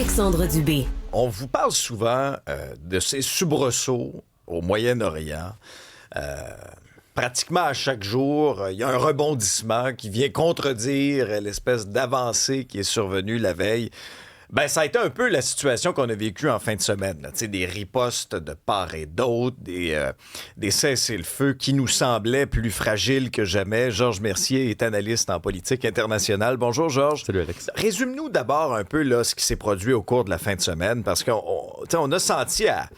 Alexandre Dubé. On vous parle souvent de ces soubresauts au Moyen-Orient. Pratiquement à chaque jour, il y a un rebondissement qui vient contredire l'espèce d'avancée qui est survenue la veille. Ben, ça a été un peu la situation qu'on a vécue en fin de semaine. Là. Des ripostes de part et d'autre, des cessez-le-feu qui nous semblaient plus fragiles que jamais. Georges Mercier est analyste en politique internationale. Bonjour, Georges. Salut, Alex. Résume-nous d'abord un peu là, ce qui s'est produit au cours de la fin de semaine, parce qu'on a senti à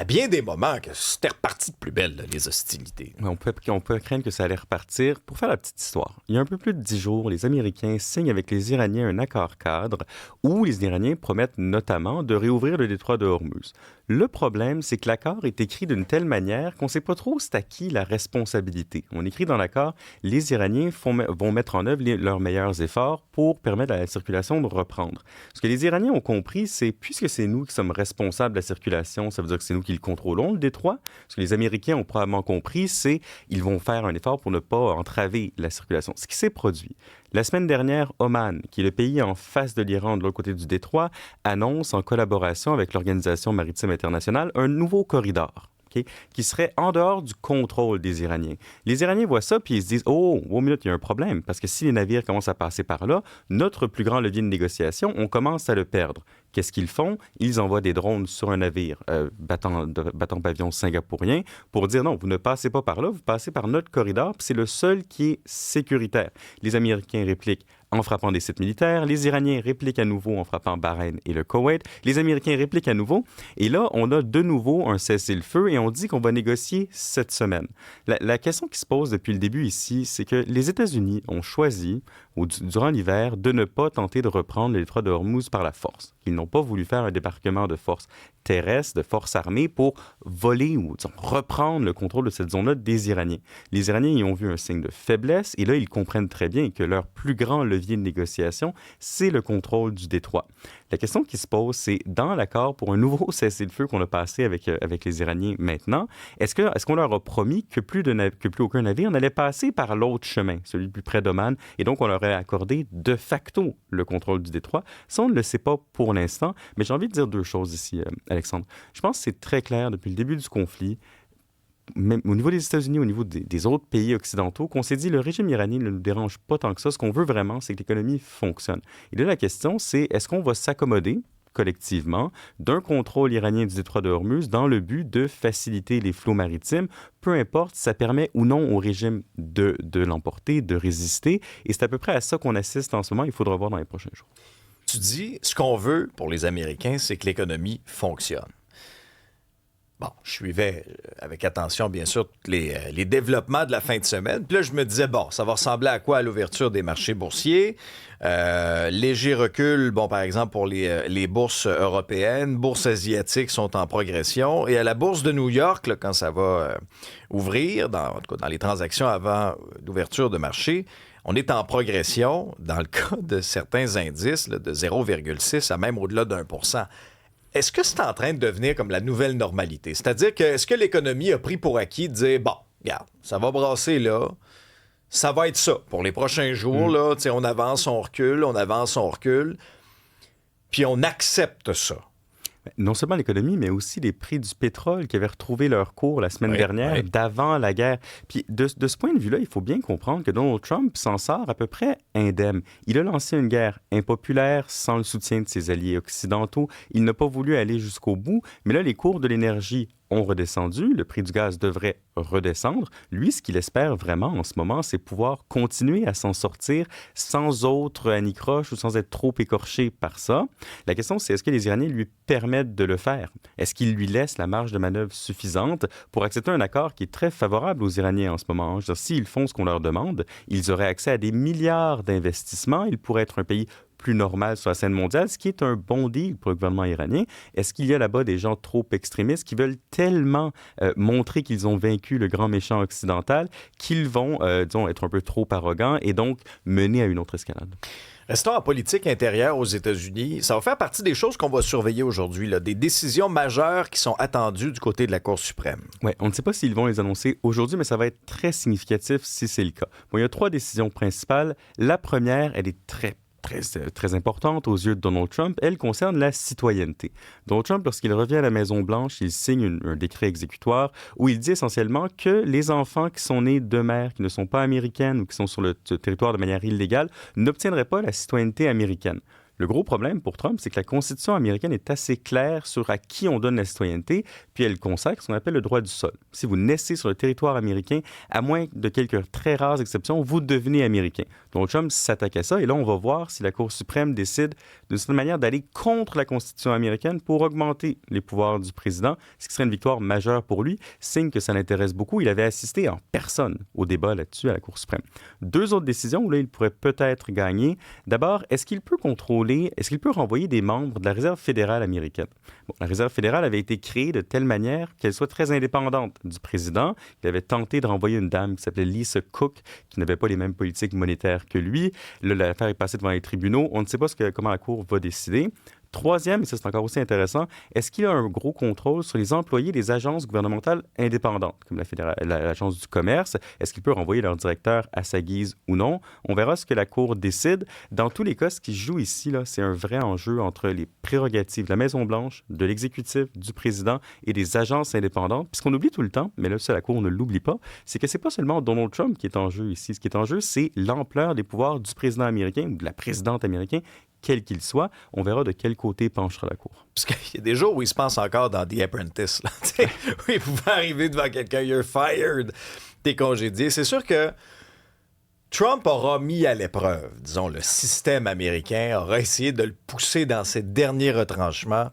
bien des moments que c'était reparti de plus belle, là, les hostilités. On peut craindre que ça allait repartir. Pour faire la petite histoire, il y a un peu plus de 10 jours, les Américains signent avec les Iraniens un accord cadre où les Iraniens promettent notamment de réouvrir le détroit de Hormuz. Le problème, c'est que l'accord est écrit d'une telle manière qu'on ne sait pas trop c'est à qui la responsabilité. On écrit dans l'accord, les Iraniens vont mettre en œuvre leurs meilleurs efforts pour permettre à la circulation de reprendre. Ce que les Iraniens ont compris, c'est puisque c'est nous qui sommes responsables de la circulation, ça veut dire que c'est nous qui le contrôlons, le détroit. Ce que les Américains ont probablement compris, c'est qu'ils vont faire un effort pour ne pas entraver la circulation. Ce qui s'est produit. La semaine dernière, Oman, qui est le pays en face de l'Iran de l'autre côté du détroit, annonce en collaboration avec l'Organisation maritime internationale un nouveau corridor. Okay, qui serait en dehors du contrôle des Iraniens. Les Iraniens voient ça puis ils se disent « Oh, minute, il y a un problème. » Parce que si les navires commencent à passer par là, notre plus grand levier de négociation, on commence à le perdre. Qu'est-ce qu'ils font? Ils envoient des drones sur un navire battant pavillon singapourien pour dire « Non, vous ne passez pas par là, vous passez par notre corridor, puis c'est le seul qui est sécuritaire. » Les Américains répliquent en frappant des sites militaires. Les Iraniens répliquent à nouveau en frappant Bahreïn et le Koweït. Les Américains répliquent à nouveau. Et là, on a de nouveau un cessez-le-feu et on dit qu'on va négocier cette semaine. La question qui se pose depuis le début ici, c'est que les États-Unis ont choisi, durant l'hiver, de ne pas tenter de reprendre le détroit de Hormuz par la force. Ils n'ont pas voulu faire un débarquement de forces terrestres, de forces armées pour voler ou reprendre le contrôle de cette zone-là des Iraniens. Les Iraniens y ont vu un signe de faiblesse et là, ils comprennent très bien que leur plus grand levier de négociation, c'est le contrôle du détroit. La question qui se pose, c'est dans l'accord pour un nouveau cessez-le-feu qu'on a passé avec les Iraniens maintenant, est-ce qu'on leur a promis que plus aucun navire n'allait passer par l'autre chemin, celui plus près d'Oman, et donc on leur aurait accordé de facto le contrôle du détroit? Ça, on ne le sait pas pour l'instant, mais j'ai envie de dire deux choses ici, Alexandre. Je pense que c'est très clair depuis le début du conflit, même au niveau des États-Unis, au niveau des autres pays occidentaux, qu'on s'est dit le régime iranien ne nous dérange pas tant que ça. Ce qu'on veut vraiment, c'est que l'économie fonctionne. Et là, la question, c'est est-ce qu'on va s'accommoder collectivement d'un contrôle iranien du détroit de Hormuz dans le but de faciliter les flots maritimes, peu importe si ça permet ou non au régime de l'emporter, de résister. Et c'est à peu près à ça qu'on assiste en ce moment. Il faudra voir dans les prochains jours. Tu dis, ce qu'on veut pour les Américains, c'est que l'économie fonctionne. Bon, je suivais avec attention, bien sûr, tous les développements de la fin de semaine. Puis là, je me disais, bon, ça va ressembler à quoi à l'ouverture des marchés boursiers? Léger recul, bon, par exemple, pour les bourses européennes. Bourses asiatiques sont en progression. Et à la bourse de New York, là, quand ça va ouvrir, en tout cas dans les transactions avant d'ouverture de marché, on est en progression, dans le cas de certains indices, là, de 0,6 à même au-delà d'1%. Est-ce que c'est en train de devenir comme la nouvelle normalité? C'est-à-dire que est-ce que l'économie a pris pour acquis de dire, bon, regarde, ça va brasser là, ça va être ça pour les prochains jours, là, on avance, on recule, puis on accepte ça. Non seulement l'économie, mais aussi les prix du pétrole qui avaient retrouvé leur cours la semaine dernière, d'avant la guerre. Puis de ce point de vue-là, il faut bien comprendre que Donald Trump s'en sort à peu près indemne. Il a lancé une guerre impopulaire sans le soutien de ses alliés occidentaux. Il n'a pas voulu aller jusqu'au bout, mais là, les cours de l'énergie ont redescendu, le prix du gaz devrait redescendre. Lui, ce qu'il espère vraiment en ce moment, c'est pouvoir continuer à s'en sortir sans autre anicroche ou sans être trop écorché par ça. La question, c'est est-ce que les Iraniens lui permettent de le faire? Est-ce qu'ils lui laissent la marge de manœuvre suffisante pour accepter un accord qui est très favorable aux Iraniens en ce moment? Je veux dire, s'ils font ce qu'on leur demande, ils auraient accès à des milliards d'investissements. Ils pourraient être un pays plus normal sur la scène mondiale, ce qui est un bon deal pour le gouvernement iranien. Est-ce qu'il y a là-bas des gens trop extrémistes qui veulent tellement montrer qu'ils ont vaincu le grand méchant occidental qu'ils vont, disons, être un peu trop arrogants et donc mener à une autre escalade? Restons en politique intérieure aux États-Unis. Ça va faire partie des choses qu'on va surveiller aujourd'hui, là, des décisions majeures qui sont attendues du côté de la Cour suprême. Oui, on ne sait pas s'ils vont les annoncer aujourd'hui, mais ça va être très significatif si c'est le cas. Bon, il y a 3 décisions principales. La première, elle est très très importante aux yeux de Donald Trump, elle concerne la citoyenneté. Donald Trump, lorsqu'il revient à la Maison-Blanche, il signe un décret exécutoire où il dit essentiellement que les enfants qui sont nés de mères qui ne sont pas américaines ou qui sont sur le territoire de manière illégale n'obtiendraient pas la citoyenneté américaine. Le gros problème pour Trump, c'est que la Constitution américaine est assez claire sur à qui on donne la citoyenneté, puis elle consacre ce qu'on appelle le droit du sol. Si vous naissez sur le territoire américain, à moins de quelques très rares exceptions, vous devenez américain. Donc Trump s'attaque à ça, et là, on va voir si la Cour suprême décide d'une certaine manière d'aller contre la Constitution américaine pour augmenter les pouvoirs du président, ce qui serait une victoire majeure pour lui, signe que ça l'intéresse beaucoup. Il avait assisté en personne au débat là-dessus à la Cour suprême. Deux autres décisions où là, il pourrait peut-être gagner. D'abord, est-ce qu'il peut renvoyer des membres de la Réserve fédérale américaine? Bon, la Réserve fédérale avait été créée de telle manière qu'elle soit très indépendante du président. Il avait tenté de renvoyer une dame qui s'appelait Lisa Cook, qui n'avait pas les mêmes politiques monétaires que lui. Là, l'affaire est passée devant les tribunaux. On ne sait pas comment la Cour va décider. Troisième, et ça c'est encore aussi intéressant, est-ce qu'il a un gros contrôle sur les employés des agences gouvernementales indépendantes, comme l'Agence du commerce? Est-ce qu'il peut renvoyer leur directeur à sa guise ou non? On verra ce que la Cour décide. Dans tous les cas, ce qui se joue ici, là, c'est un vrai enjeu entre les prérogatives de la Maison-Blanche, de l'exécutif, du président et des agences indépendantes. Puis ce qu'on oublie tout le temps, mais là, ça, la Cour ne l'oublie pas, c'est que c'est pas seulement Donald Trump qui est en jeu ici. Ce qui est en jeu, c'est l'ampleur des pouvoirs du président américain ou de la présidente américaine, quel qu'il soit. On verra de quel côté penchera la Cour. Parce qu'il y a des jours où il se pense encore dans The Apprentice. Là, où il pouvait arriver devant quelqu'un, « You're fired », t'es congédié. C'est sûr que Trump aura mis à l'épreuve, disons, le système américain, aura essayé de le pousser dans ses derniers retranchements.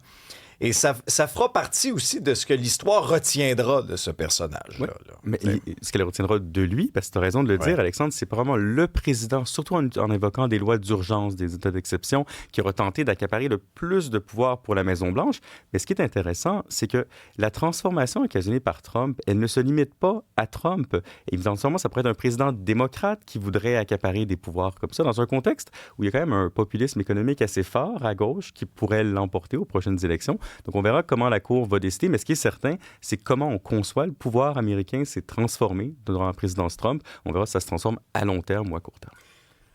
Et ça fera partie aussi de ce que l'histoire retiendra de ce personnage-là. Ouais. Mais ce qu'elle retiendra de lui, parce que tu as raison de le dire, Alexandre, c'est probablement le président, surtout en invoquant des lois d'urgence, des états d'exception, qui aura tenté d'accaparer le plus de pouvoir pour la Maison-Blanche. Mais ce qui est intéressant, c'est que la transformation occasionnée par Trump, elle ne se limite pas à Trump. Évidemment, ça pourrait être un président démocrate qui voudrait accaparer des pouvoirs comme ça, dans un contexte où il y a quand même un populisme économique assez fort à gauche qui pourrait l'emporter aux prochaines élections. Donc, on verra comment la Cour va décider, mais ce qui est certain, c'est comment on conçoit le pouvoir américain s'est transformé durant la présidence Trump. On verra si ça se transforme à long terme ou à court terme.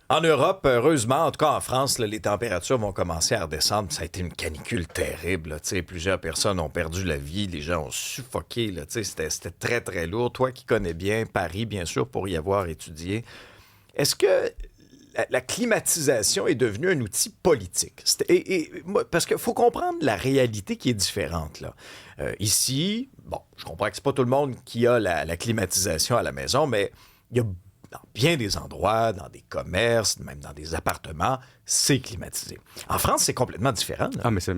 En Europe, heureusement, en tout cas en France, là, les températures vont commencer à redescendre. Ça a été une canicule terrible. Là, plusieurs personnes ont perdu la vie, les gens ont suffoqué. Là, c'était très, très lourd. Toi qui connais bien Paris, bien sûr, pour y avoir étudié, est-ce que la climatisation est devenue un outil politique? Parce qu'il faut comprendre la réalité qui est différente. Là. Ici, bon, je comprends que c'est pas tout le monde qui a la climatisation à la maison, mais il y a dans bien des endroits, dans des commerces, même dans des appartements, c'est climatisé. En France, c'est complètement différent. Là. Ah, mais c'est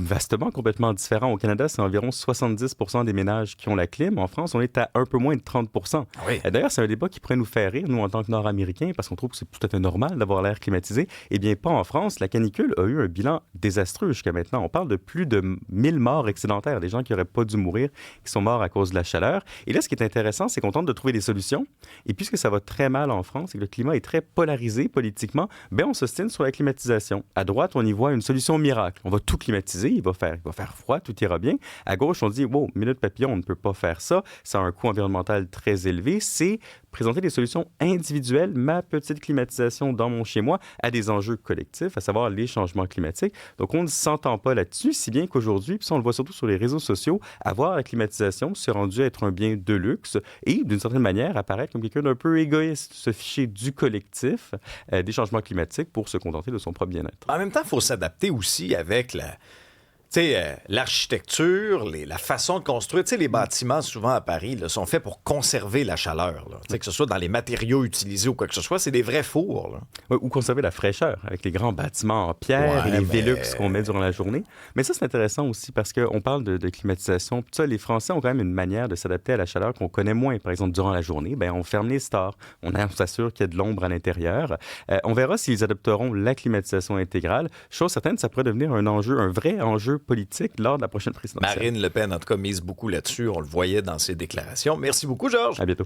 vastement complètement différent. Au Canada, c'est environ 70% des ménages qui ont la clim. En France, on est à un peu moins de 30%. Ah oui. D'ailleurs, c'est un débat qui pourrait nous faire rire, nous, en tant que Nord-Américains, parce qu'on trouve que c'est tout à fait normal d'avoir l'air climatisé. Eh bien, pas en France. La canicule a eu un bilan désastreux jusqu'à maintenant. On parle de plus de 1000 morts excédentaires, des gens qui n'auraient pas dû mourir, qui sont morts à cause de la chaleur. Et là, ce qui est intéressant, c'est qu'on tente de trouver des solutions. Et puisque ça va très mal en France et que le climat est très polarisé politiquement, on s'ostine sur la climatisation. À droite, on y voit une solution miracle. On va tout climatiser. Il va faire froid, tout ira bien. À gauche, on dit, wow, minute papillon, on ne peut pas faire ça. Ça a un coût environnemental très élevé. C'est présenter des solutions individuelles, ma petite climatisation dans mon chez-moi, à des enjeux collectifs, à savoir les changements climatiques. Donc, on ne s'entend pas là-dessus, si bien qu'aujourd'hui, puis ça, on le voit surtout sur les réseaux sociaux, avoir la climatisation s'est rendu être un bien de luxe et, d'une certaine manière, apparaître comme quelqu'un d'un peu égoïste, se ficher du collectif, des changements climatiques pour se contenter de son propre bien-être. En même temps, il faut s'adapter aussi avec l'architecture, la façon de construire. Les bâtiments, souvent à Paris, là, sont faits pour conserver la chaleur. Là. Que ce soit dans les matériaux utilisés ou quoi que ce soit, c'est des vrais fours. Là. Oui, ou conserver la fraîcheur avec les grands bâtiments en pierre et les Velux qu'on met durant la journée. Mais ça, c'est intéressant aussi parce qu'on parle de climatisation. Puis ça, les Français ont quand même une manière de s'adapter à la chaleur qu'on connaît moins. Par exemple, durant la journée, on ferme les stores. On s'assure qu'il y a de l'ombre à l'intérieur. On verra s'ils adopteront la climatisation intégrale. Chose certaine, ça pourrait devenir un vrai enjeu politique lors de la prochaine présidentielle. Marine Le Pen, en tout cas, mise beaucoup là-dessus. On le voyait dans ses déclarations. Merci beaucoup, Georges. À bientôt.